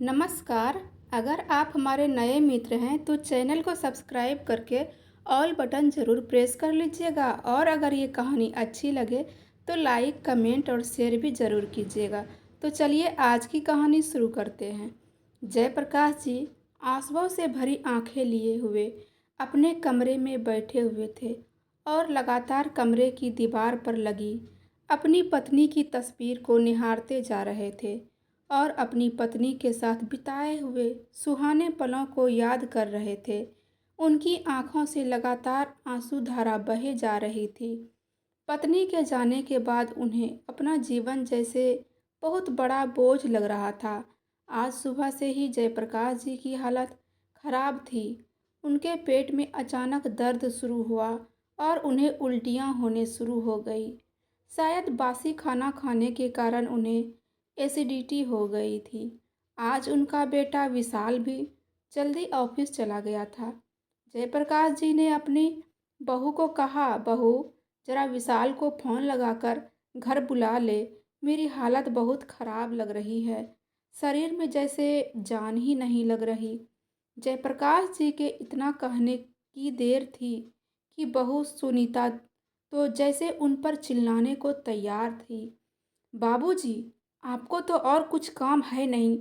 नमस्कार। अगर आप हमारे नए मित्र हैं तो चैनल को सब्सक्राइब करके ऑल बटन ज़रूर प्रेस कर लीजिएगा और अगर ये कहानी अच्छी लगे तो लाइक कमेंट और शेयर भी ज़रूर कीजिएगा। तो चलिए आज की कहानी शुरू करते हैं। जयप्रकाश जी आंसुओं से भरी आंखें लिए हुए अपने कमरे में बैठे हुए थे और लगातार कमरे की दीवार पर लगी अपनी पत्नी की तस्वीर को निहारते जा रहे थे और अपनी पत्नी के साथ बिताए हुए सुहाने पलों को याद कर रहे थे। उनकी आंखों से लगातार आंसू धारा बहे जा रही थी। पत्नी के जाने के बाद उन्हें अपना जीवन जैसे बहुत बड़ा बोझ लग रहा था। आज सुबह से ही जयप्रकाश जी की हालत खराब थी। उनके पेट में अचानक दर्द शुरू हुआ और उन्हें उल्टियाँ होने शुरू हो गई। शायद बासी खाना खाने के कारण उन्हें एसिडिटी हो गई थी। आज उनका बेटा विशाल भी जल्दी ऑफिस चला गया था। जयप्रकाश जी ने अपनी बहू को कहा, बहू जरा विशाल को फ़ोन लगाकर घर बुला ले। मेरी हालत बहुत ख़राब लग रही है। शरीर में जैसे जान ही नहीं लग रही। जयप्रकाश जी के इतना कहने की देर थी कि बहू सुनीता तो जैसे उन पर चिल्लाने को तैयार थी। बाबूजी, आपको तो और कुछ काम है नहीं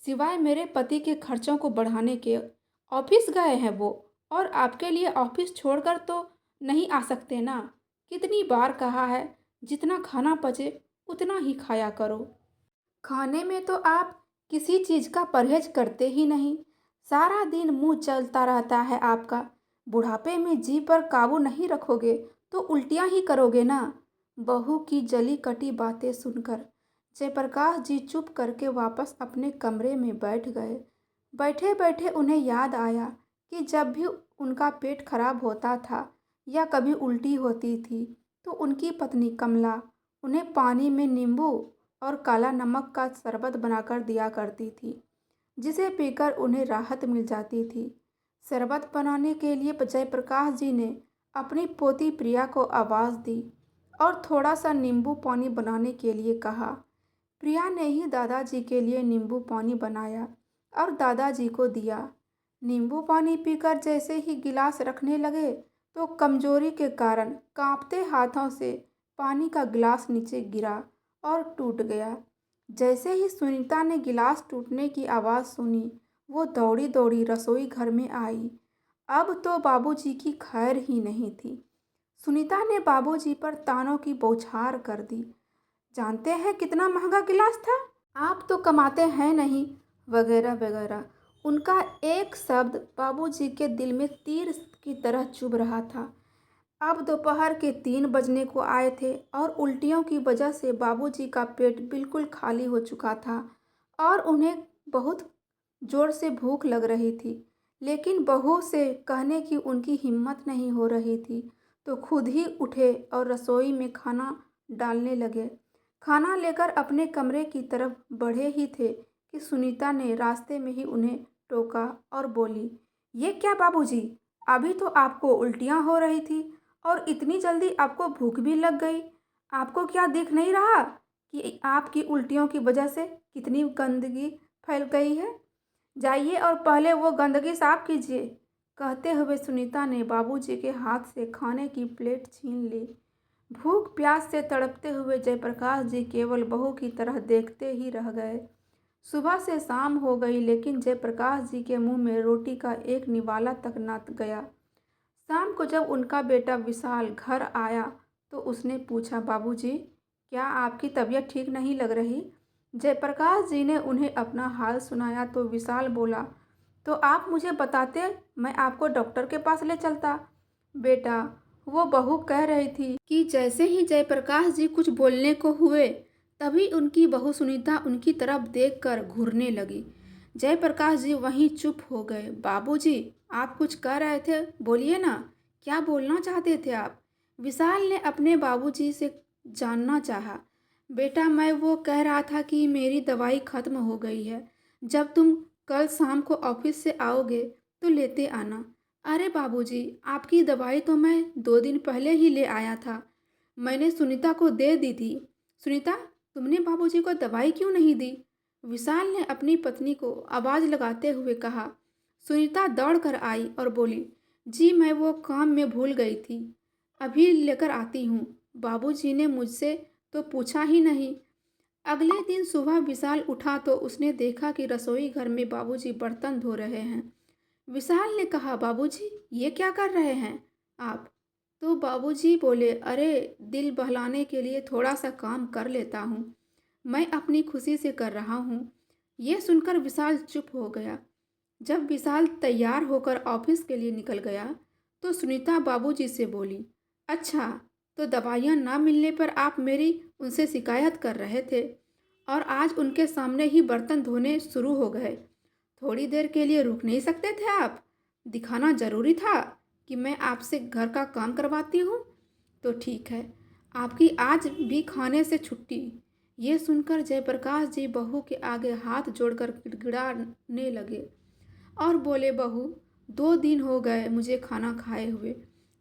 सिवाय मेरे पति के खर्चों को बढ़ाने के। ऑफिस गए हैं वो, और आपके लिए ऑफिस छोड़कर तो नहीं आ सकते ना। कितनी बार कहा है जितना खाना पचे उतना ही खाया करो। खाने में तो आप किसी चीज़ का परहेज करते ही नहीं। सारा दिन मुंह चलता रहता है आपका। बुढ़ापे में जी पर काबू नहीं रखोगे तो उल्टियां ही करोगे ना। बहू की जली कटी बातें सुनकर जयप्रकाश जी चुप करके वापस अपने कमरे में बैठ गए। बैठे बैठे उन्हें याद आया कि जब भी उनका पेट खराब होता था या कभी उल्टी होती थी तो उनकी पत्नी कमला उन्हें पानी में नींबू और काला नमक का शरबत बनाकर दिया करती थी, जिसे पीकर उन्हें राहत मिल जाती थी। शरबत बनाने के लिए जयप्रकाश जी ने अपनी पोती प्रिया को आवाज़ दी और थोड़ा सा नींबू पानी बनाने के लिए कहा। प्रिया ने ही दादाजी के लिए नींबू पानी बनाया और दादाजी को दिया। नींबू पानी पीकर जैसे ही गिलास रखने लगे तो कमजोरी के कारण कांपते हाथों से पानी का गिलास नीचे गिरा और टूट गया। जैसे ही सुनीता ने गिलास टूटने की आवाज़ सुनी, वो दौड़ी दौड़ी रसोई घर में आई। अब तो बाबूजी की खैर ही नहीं थी। सुनीता ने बाबूजी पर तानों की बौछार कर दी। जानते हैं कितना महंगा गिलास था? आप तो कमाते हैं नहीं, वगैरह वगैरह। उनका एक शब्द बाबूजी के दिल में तीर की तरह चुभ रहा था। अब दोपहर के 3 बजने को आए थे और उल्टियों की वजह से बाबूजी का पेट बिल्कुल खाली हो चुका था और उन्हें बहुत ज़ोर से भूख लग रही थी। लेकिन बहू से कहने की उनकी हिम्मत नहीं हो रही थी, तो खुद ही उठे और रसोई में खाना डालने लगे। खाना लेकर अपने कमरे की तरफ बढ़े ही थे कि सुनीता ने रास्ते में ही उन्हें टोका और बोली, ये क्या बाबूजी, अभी तो आपको उल्टियाँ हो रही थी और इतनी जल्दी आपको भूख भी लग गई। आपको क्या दिख नहीं रहा कि आपकी उल्टियों की वजह से कितनी गंदगी फैल गई है? जाइए और पहले वो गंदगी साफ कीजिए। कहते हुए सुनीता ने बाबूजी के हाथ से खाने की प्लेट छीन ली। भूख प्यास से तड़पते हुए जयप्रकाश जी केवल बहू की तरह देखते ही रह गए। सुबह से शाम हो गई लेकिन जयप्रकाश जी के मुंह में रोटी का एक निवाला तक न गया। शाम को जब उनका बेटा विशाल घर आया तो उसने पूछा, बाबूजी, क्या आपकी तबीयत ठीक नहीं लग रही? जयप्रकाश जी ने उन्हें अपना हाल सुनाया तो विशाल बोला, तो आप मुझे बताते, मैं आपको डॉक्टर के पास ले चलता। बेटा, वो बहू कह रही थी कि जैसे ही जयप्रकाश जी कुछ बोलने को हुए तभी उनकी बहू सुनीता उनकी तरफ देखकर घूरने लगी। जयप्रकाश जी वहीं चुप हो गए। बाबूजी, आप कुछ कह रहे थे, बोलिए ना, क्या बोलना चाहते थे आप? विशाल ने अपने बाबूजी से जानना चाहा। बेटा, मैं वो कह रहा था कि मेरी दवाई ख़त्म हो गई है। जब तुम कल शाम को ऑफिस से आओगे तो लेते आना। अरे बाबूजी, आपकी दवाई तो मैं 2 दिन पहले ही ले आया था। मैंने सुनीता को दे दी थी। सुनीता, तुमने बाबूजी को दवाई क्यों नहीं दी? विशाल ने अपनी पत्नी को आवाज़ लगाते हुए कहा। सुनीता दौड़कर आई और बोली, जी मैं वो काम में भूल गई थी, अभी लेकर आती हूँ। बाबूजी ने मुझसे तो पूछा ही नहीं। अगले दिन सुबह विशाल उठा तो उसने देखा कि रसोई घर में बाबूजी बर्तन धो रहे हैं। विशाल ने कहा, बाबूजी ये क्या कर रहे हैं आप? तो बाबूजी बोले, अरे दिल बहलाने के लिए थोड़ा सा काम कर लेता हूँ, मैं अपनी खुशी से कर रहा हूँ। ये सुनकर विशाल चुप हो गया। जब विशाल तैयार होकर ऑफिस के लिए निकल गया तो सुनीता बाबूजी से बोली, अच्छा तो दवाइयाँ ना मिलने पर आप मेरी उनसे शिकायत कर रहे थे और आज उनके सामने ही बर्तन धोने शुरू हो गए। थोड़ी देर के लिए रुक नहीं सकते थे आप? दिखाना जरूरी था कि मैं आपसे घर का काम करवाती हूँ। तो ठीक है, आपकी आज भी खाने से छुट्टी। ये सुनकर जयप्रकाश जी बहू के आगे हाथ जोड़कर गिड़गिड़ाने लगे और बोले, बहू 2 दिन हो गए मुझे खाना खाए हुए,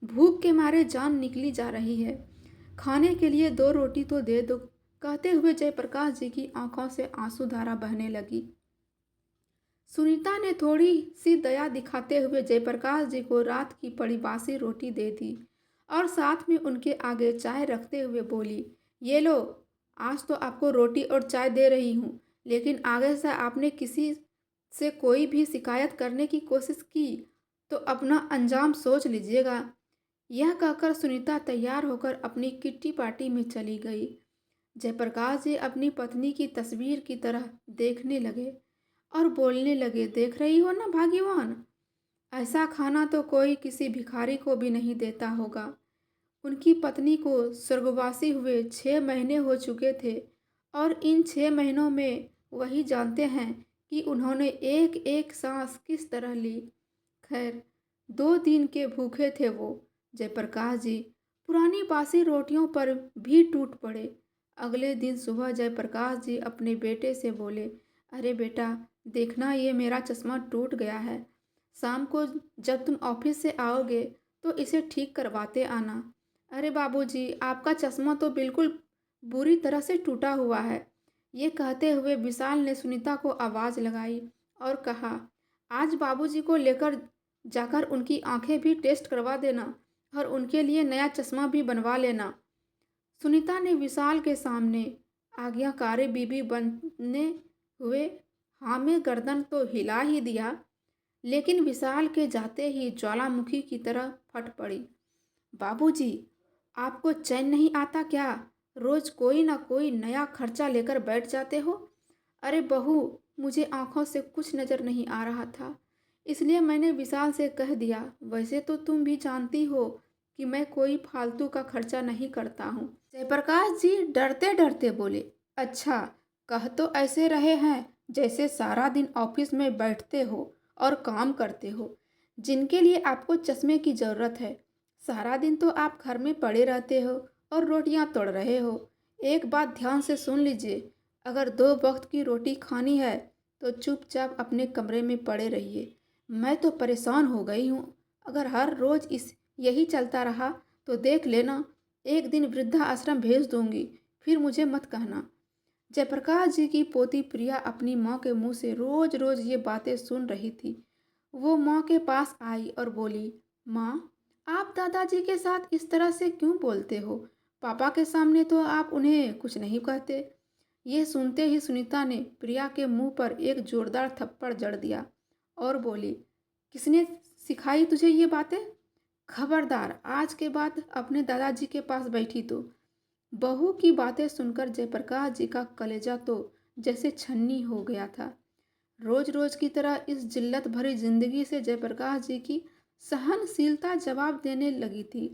भूख के मारे जान निकली जा रही है, खाने के लिए 2 रोटी तो दे दो। कहते हुए जयप्रकाश जी की आंखों से आंसू धारा बहने लगी। सुनीता ने थोड़ी सी दया दिखाते हुए जयप्रकाश जी को रात की पड़ी बासी रोटी दे दी और साथ में उनके आगे चाय रखते हुए बोली, ये लो, आज तो आपको रोटी और चाय दे रही हूँ, लेकिन आगे से आपने किसी से कोई भी शिकायत करने की कोशिश की तो अपना अंजाम सोच लीजिएगा। यह कहकर सुनीता तैयार होकर अपनी किट्टी पार्टी में चली गई। जयप्रकाश जी अपनी पत्नी की तस्वीर की तरह देखने लगे और बोलने लगे, देख रही हो ना भाग्यवान, ऐसा खाना तो कोई किसी भिखारी को भी नहीं देता होगा। उनकी पत्नी को स्वर्गवासी हुए 6 महीने हो चुके थे और इन 6 महीनों में वही जानते हैं कि उन्होंने एक एक सांस किस तरह ली। खैर, 2 दिन के भूखे थे वो। जयप्रकाश जी पुरानी बासी रोटियों पर भी टूट पड़े। अगले दिन सुबह जयप्रकाश जी अपने बेटे से बोले, अरे बेटा, देखना ये मेरा चश्मा टूट गया है, शाम को जब तुम ऑफिस से आओगे तो इसे ठीक करवाते आना। अरे बाबूजी, आपका चश्मा तो बिल्कुल बुरी तरह से टूटा हुआ है। ये कहते हुए विशाल ने सुनीता को आवाज़ लगाई और कहा, आज बाबूजी को लेकर जाकर उनकी आंखें भी टेस्ट करवा देना और उनके लिए नया चश्मा भी बनवा लेना। सुनीता ने विशाल के सामने आज्ञाकारी बीबी बनने हुए हाँ में गर्दन तो हिला ही दिया, लेकिन विशाल के जाते ही ज्वालामुखी की तरह फट पड़ी। बाबूजी, आपको चैन नहीं आता क्या? रोज कोई ना कोई नया खर्चा लेकर बैठ जाते हो। अरे बहू, मुझे आंखों से कुछ नज़र नहीं आ रहा था, इसलिए मैंने विशाल से कह दिया। वैसे तो तुम भी जानती हो कि मैं कोई फालतू का खर्चा नहीं करता हूँ। जयप्रकाश जी डरते डरते बोले, अच्छा, कह तो ऐसे रहे हैं जैसे सारा दिन ऑफिस में बैठते हो और काम करते हो, जिनके लिए आपको चश्मे की ज़रूरत है। सारा दिन तो आप घर में पड़े रहते हो और रोटियां तोड़ रहे हो। एक बात ध्यान से सुन लीजिए, अगर 2 वक्त की रोटी खानी है तो चुपचाप अपने कमरे में पड़े रहिए। मैं तो परेशान हो गई हूँ, अगर हर रोज़ इस यही चलता रहा तो देख लेना, एक दिन वृद्धा आश्रम भेज दूंगी, फिर मुझे मत कहना। जयप्रकाश जी की पोती प्रिया अपनी माँ के मुंह से रोज रोज ये बातें सुन रही थी। वो माँ के पास आई और बोली, माँ, आप दादाजी के साथ इस तरह से क्यों बोलते हो? पापा के सामने तो आप उन्हें कुछ नहीं कहते। ये सुनते ही सुनीता ने प्रिया के मुंह पर एक जोरदार थप्पड़ जड़ दिया और बोली, किसने सिखाई तुझे ये बातें? खबरदार, आज के बाद अपने दादाजी के पास बैठी तो। बहू की बातें सुनकर जयप्रकाश जी का कलेजा तो जैसे छन्नी हो गया था। रोज रोज की तरह इस जिल्लत भरी जिंदगी से जयप्रकाश जी की सहनशीलता जवाब देने लगी थी।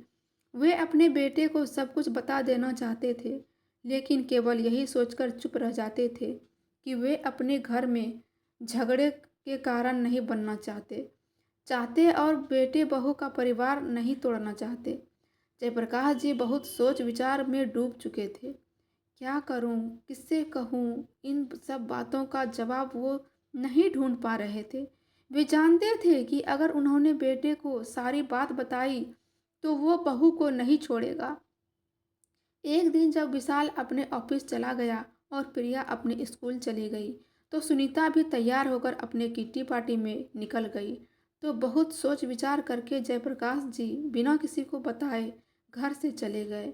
वे अपने बेटे को सब कुछ बता देना चाहते थे, लेकिन केवल यही सोचकर चुप रह जाते थे कि वे अपने घर में झगड़े के कारण नहीं बनना चाहते चाहते और बेटे बहू का परिवार नहीं तोड़ना चाहते। जयप्रकाश जी बहुत सोच विचार में डूब चुके थे। क्या करूं, किससे कहूं, इन सब बातों का जवाब वो नहीं ढूंढ पा रहे थे। वे जानते थे कि अगर उन्होंने बेटे को सारी बात बताई तो वो बहू को नहीं छोड़ेगा। एक दिन जब विशाल अपने ऑफिस चला गया और प्रिया अपने स्कूल चली गई तो सुनीता भी तैयार होकर अपने किट्टी पार्टी में निकल गई। तो बहुत सोच विचार करके जयप्रकाश जी बिना किसी को बताए घर से चले गए।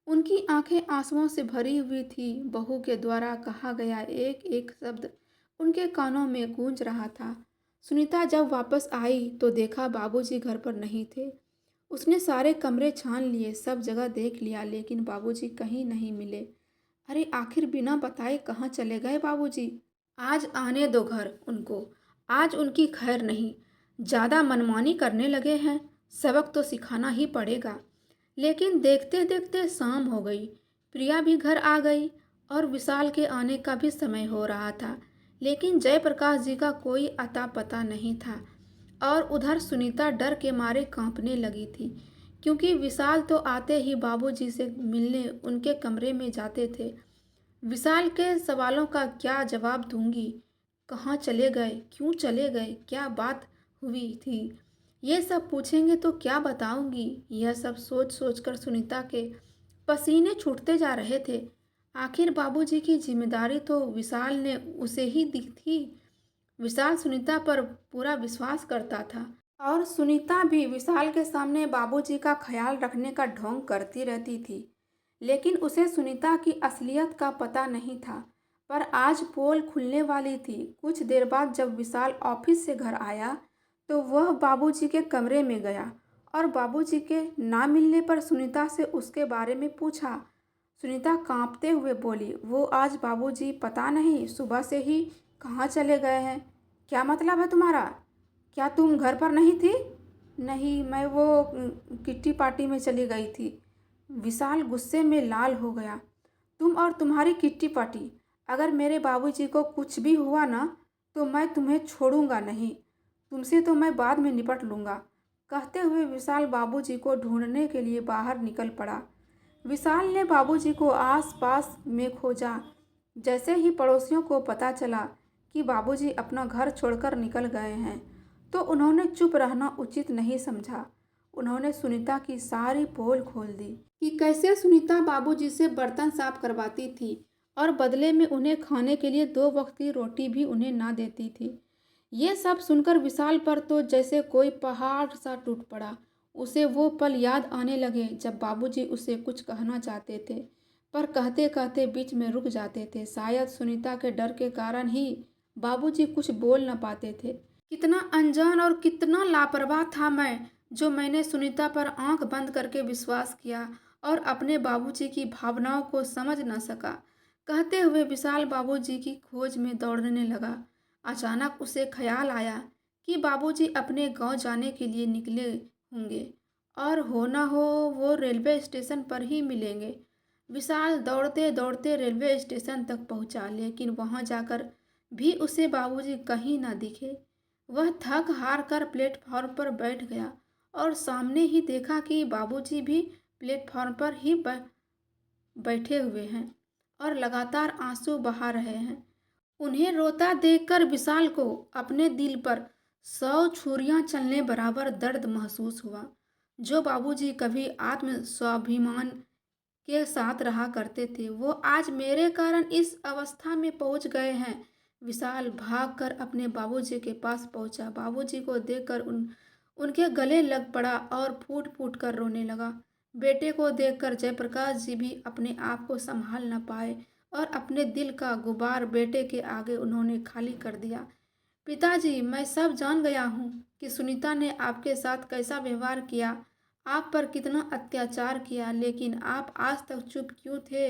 उनकी आंखें आंसुओं से भरी हुई थी। बहू के द्वारा कहा गया एक एक शब्द उनके कानों में गूंज रहा था। सुनीता जब वापस आई तो देखा बाबूजी घर पर नहीं थे। उसने सारे कमरे छान लिए, सब जगह देख लिया, लेकिन बाबूजी कहीं नहीं मिले। अरे आखिर बिना बताए कहाँ चले गए बाबूजी? आज आने दो घर उनको। आज उनकी खैर नहीं। ज़्यादा मनमानी करने लगे हैं, सबक तो सिखाना ही पड़ेगा। लेकिन देखते देखते शाम हो गई। प्रिया भी घर आ गई और विशाल के आने का भी समय हो रहा था। लेकिन जयप्रकाश जी का कोई अता पता नहीं था। और उधर सुनीता डर के मारे कांपने लगी थी, क्योंकि विशाल तो आते ही बाबूजी से मिलने उनके कमरे में जाते थे। विशाल के सवालों का क्या जवाब दूंगी? कहाँ चले गए, क्यों चले गए, क्या बात हुई थी, ये सब पूछेंगे तो क्या बताऊंगी? यह सब सोच सोचकर सुनीता के पसीने छूटते जा रहे थे। आखिर बाबूजी की जिम्मेदारी तो विशाल ने उसे ही दी थी। विशाल सुनीता पर पूरा विश्वास करता था और सुनीता भी विशाल के सामने बाबूजी का ख्याल रखने का ढोंग करती रहती थी। लेकिन उसे सुनीता की असलियत का पता नहीं था। पर आज पोल खुलने वाली थी। कुछ देर बाद जब विशाल ऑफिस से घर आया तो वह बाबूजी के कमरे में गया और बाबूजी के ना मिलने पर सुनीता से उसके बारे में पूछा। सुनीता कांपते हुए बोली, वो आज बाबूजी पता नहीं सुबह से ही कहाँ चले गए हैं। क्या मतलब है तुम्हारा? क्या तुम घर पर नहीं थी? नहीं, मैं वो किट्टी पार्टी में चली गई थी। विशाल गुस्से में लाल हो गया। तुम और तुम्हारी किट्टी पार्टी, अगर मेरे बाबूजी को कुछ भी हुआ ना तो मैं तुम्हें छोड़ूंगा नहीं। तुमसे तो मैं बाद में निपट लूँगा। कहते हुए विशाल बाबूजी को ढूंढने के लिए बाहर निकल पड़ा। विशाल ने बाबूजी को आस-पास में खोजा। जैसे ही पड़ोसियों को पता चला कि बाबूजी अपना घर छोड़कर निकल गए हैं, तो उन्होंने चुप रहना उचित नहीं समझा। उन्होंने सुनीता की सारी पोल खोल दी कि कैसे सुनीता बाबूजी से बर्तन साफ करवाती थी और बदले में उन्हें खाने के लिए 2 वक्त की रोटी भी उन्हें ना देती थी। ये सब सुनकर विशाल पर तो जैसे कोई पहाड़ सा टूट पड़ा। उसे वो पल याद आने लगे जब बाबूजी उसे कुछ कहना चाहते थे, पर कहते कहते बीच में रुक जाते थे। शायद सुनीता के डर के कारण ही बाबूजी कुछ बोल न पाते थे। कितना अनजान और कितना लापरवाह था मैं, जो मैंने सुनीता पर आंख बंद करके विश्वास किया और अपने बाबूजी की भावनाओं को समझ न सका। कहते हुए विशाल बाबूजी की खोज में दौड़ने लगा। अचानक उसे ख्याल आया कि बाबूजी अपने गांव जाने के लिए निकले होंगे और हो ना हो वो रेलवे स्टेशन पर ही मिलेंगे। विशाल दौड़ते दौड़ते रेलवे स्टेशन तक पहुंचा, लेकिन वहां जाकर भी उसे बाबूजी कहीं ना दिखे। वह थक हार कर प्लेटफॉर्म पर बैठ गया और सामने ही देखा कि बाबूजी भी प्लेटफॉर्म पर ही बैठे हुए हैं और लगातार आंसू बहा रहे हैं। उन्हें रोता देखकर विशाल को अपने दिल पर 100 छुरियां चलने बराबर दर्द महसूस हुआ। जो बाबूजी कभी आत्म स्वाभिमान के साथ रहा करते थे, वो आज मेरे कारण इस अवस्था में पहुंच गए हैं। विशाल भागकर अपने बाबूजी के पास पहुंचा। बाबूजी को देखकर उनके गले लग पड़ा और फूट फूट कर रोने लगा। बेटे को देखकर जयप्रकाश जी भी अपने आप को संभाल न पाए और अपने दिल का गुबार बेटे के आगे उन्होंने खाली कर दिया। पिताजी, मैं सब जान गया हूँ कि सुनीता ने आपके साथ कैसा व्यवहार किया, आप पर कितना अत्याचार किया, लेकिन आप आज तक चुप क्यों थे,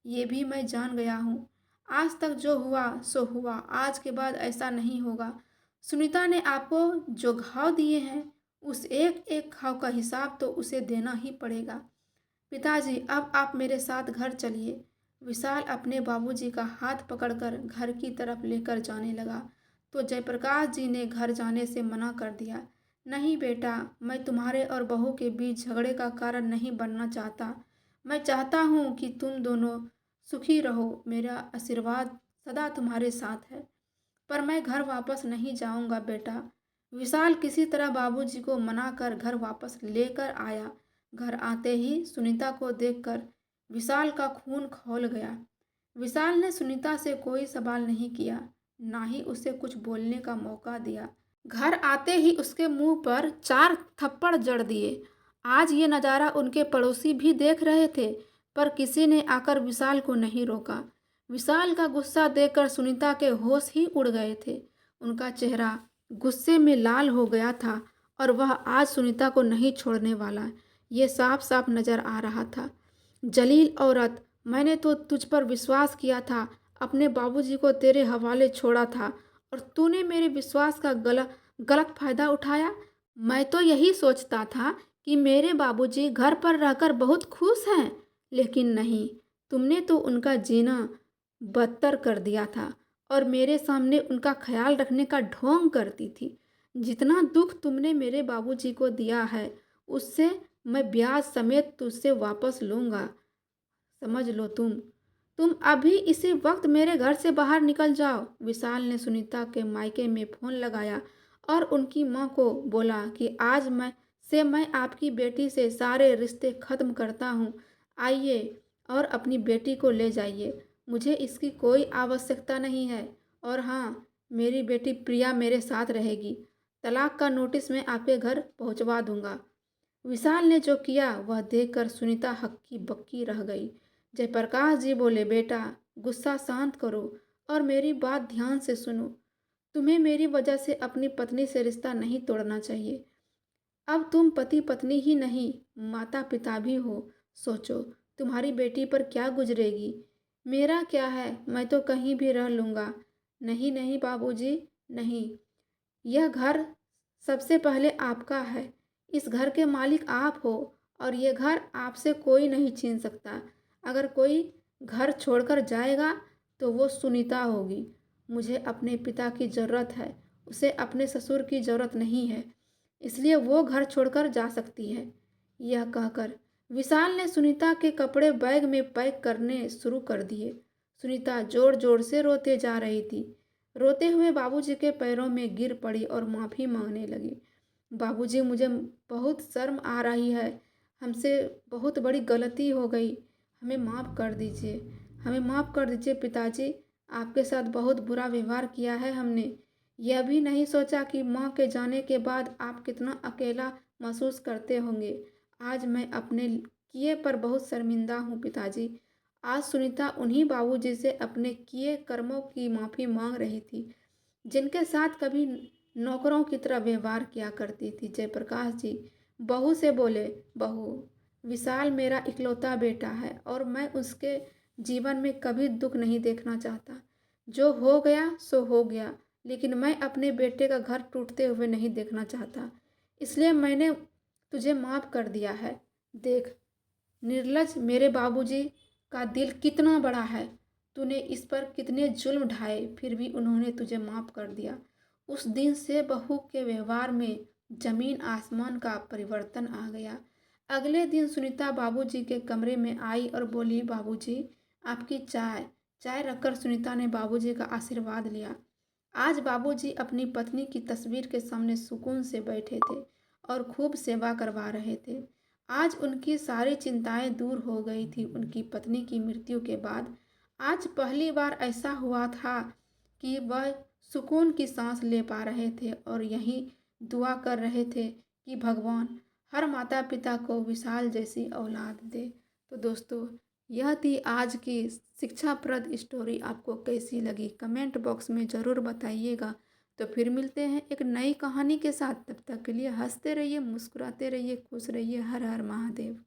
ये भी मैं जान गया हूँ। आज तक जो हुआ सो हुआ, आज के बाद ऐसा नहीं होगा। सुनीता ने आपको जो घाव दिए हैं, उस एक एक घाव का हिसाब तो उसे देना ही पड़ेगा। पिताजी, अब आप मेरे साथ घर चलिए। विशाल अपने बाबूजी का हाथ पकड़कर घर की तरफ लेकर जाने लगा, तो जयप्रकाश जी ने घर जाने से मना कर दिया। नहीं बेटा, मैं तुम्हारे और बहू के बीच झगड़े का कारण नहीं बनना चाहता। मैं चाहता हूँ कि तुम दोनों सुखी रहो। मेरा आशीर्वाद सदा तुम्हारे साथ है। पर मैं घर वापस नहीं जाऊंगा बेटा। विशाल किसी तरह बाबूजी को मनाकर घर वापस लेकर आया। घर आते ही सुनीता को देखकर विशाल का खून खौल गया। विशाल ने सुनीता से कोई सवाल नहीं किया, ना ही उसे कुछ बोलने का मौका दिया। घर आते ही उसके मुंह पर 4 थप्पड़ जड़ दिए। आज ये नज़ारा उनके पड़ोसी भी देख रहे थे, पर किसी ने आकर विशाल को नहीं रोका। विशाल का गुस्सा देखकर सुनीता के होश ही उड़ गए थे। उनका चेहरा गुस्से में लाल हो गया था और वह आज सुनीता को नहीं छोड़ने वाला, ये साफ साफ नज़र आ रहा था। जलील औरत, मैंने तो तुझ पर विश्वास किया था, अपने बाबूजी को तेरे हवाले छोड़ा था और तूने मेरे विश्वास का गलत फ़ायदा उठाया। मैं तो यही सोचता था कि मेरे बाबूजी घर पर रहकर बहुत खुश हैं, लेकिन नहीं, तुमने तो उनका जीना बदतर कर दिया था और मेरे सामने उनका ख्याल रखने का ढोंग करती थी। जितना दुख तुमने मेरे बाबूजी को दिया है, उससे मैं ब्याज समेत तुझसे वापस लूँगा। समझ लो तुम अभी इसी वक्त मेरे घर से बाहर निकल जाओ। विशाल ने सुनीता के मायके में फ़ोन लगाया और उनकी माँ को बोला कि आज मैं आपकी बेटी से सारे रिश्ते ख़त्म करता हूँ। आइए और अपनी बेटी को ले जाइए, मुझे इसकी कोई आवश्यकता नहीं है। और हाँ, मेरी बेटी प्रिया मेरे साथ रहेगी। तलाक का नोटिस मैं आपके घर पहुँचवा दूँगा। विशाल ने जो किया वह देखकर सुनीता हक्की बक्की रह गई। जयप्रकाश जी बोले, बेटा गुस्सा शांत करो और मेरी बात ध्यान से सुनो। तुम्हें मेरी वजह से अपनी पत्नी से रिश्ता नहीं तोड़ना चाहिए। अब तुम पति पत्नी ही नहीं, माता पिता भी हो। सोचो तुम्हारी बेटी पर क्या गुजरेगी। मेरा क्या है, मैं तो कहीं भी रह लूँगा। नहीं नहीं बाबूजी, नहीं, यह घर सबसे पहले आपका है। इस घर के मालिक आप हो और ये घर आपसे कोई नहीं छीन सकता। अगर कोई घर छोड़कर जाएगा तो वो सुनीता होगी। मुझे अपने पिता की ज़रूरत है, उसे अपने ससुर की ज़रूरत नहीं है, इसलिए वो घर छोड़कर जा सकती है। यह कहकर विशाल ने सुनीता के कपड़े बैग में पैक करने शुरू कर दिए। सुनीता ज़ोर ज़ोर से रोते जा रही थी। रोते हुए बाबूजी के पैरों में गिर पड़ी और माफ़ी मांगने लगी। बाबूजी, मुझे बहुत शर्म आ रही है, हमसे बहुत बड़ी गलती हो गई, हमें माफ़ कर दीजिए, हमें माफ़ कर दीजिए पिताजी, आपके साथ बहुत बुरा व्यवहार किया है हमने। यह भी नहीं सोचा कि माँ के जाने के बाद आप कितना अकेला महसूस करते होंगे। आज मैं अपने किए पर बहुत शर्मिंदा हूँ पिताजी। आज सुनीता उन्हीं बाबूजी से अपने किए कर्मों की माफ़ी मांग रही थी, जिनके साथ कभी नौकरों की तरह व्यवहार किया करती थी। जयप्रकाश जी बहू से बोले, बहू, विशाल मेरा इकलौता बेटा है और मैं उसके जीवन में कभी दुख नहीं देखना चाहता। जो हो गया सो हो गया, लेकिन मैं अपने बेटे का घर टूटते हुए नहीं देखना चाहता, इसलिए मैंने तुझे माफ़ कर दिया है। देख निर्लज, मेरे बाबूजी का दिल कितना बड़ा है, तूने इस पर कितने जुल्म ढाए, फिर भी उन्होंने तुझे माफ़ कर दिया। उस दिन से बहू के व्यवहार में जमीन आसमान का परिवर्तन आ गया। अगले दिन सुनीता बाबूजी के कमरे में आई और बोली, बाबूजी आपकी चाय। चाय रखकर सुनीता ने बाबूजी का आशीर्वाद लिया। आज बाबूजी अपनी पत्नी की तस्वीर के सामने सुकून से बैठे थे और खूब सेवा करवा रहे थे। आज उनकी सारी चिंताएं दूर हो गई थी। उनकी पत्नी की मृत्यु के बाद आज पहली बार ऐसा हुआ था कि वह सुकून की सांस ले पा रहे थे और यही दुआ कर रहे थे कि भगवान हर माता पिता को विशाल जैसी औलाद दे। तो दोस्तों, यह थी आज की शिक्षाप्रद स्टोरी। आपको कैसी लगी कमेंट बॉक्स में ज़रूर बताइएगा। तो फिर मिलते हैं एक नई कहानी के साथ। तब तक के लिए हंसते रहिए, मुस्कुराते रहिए, खुश रहिए। हर हर महादेव।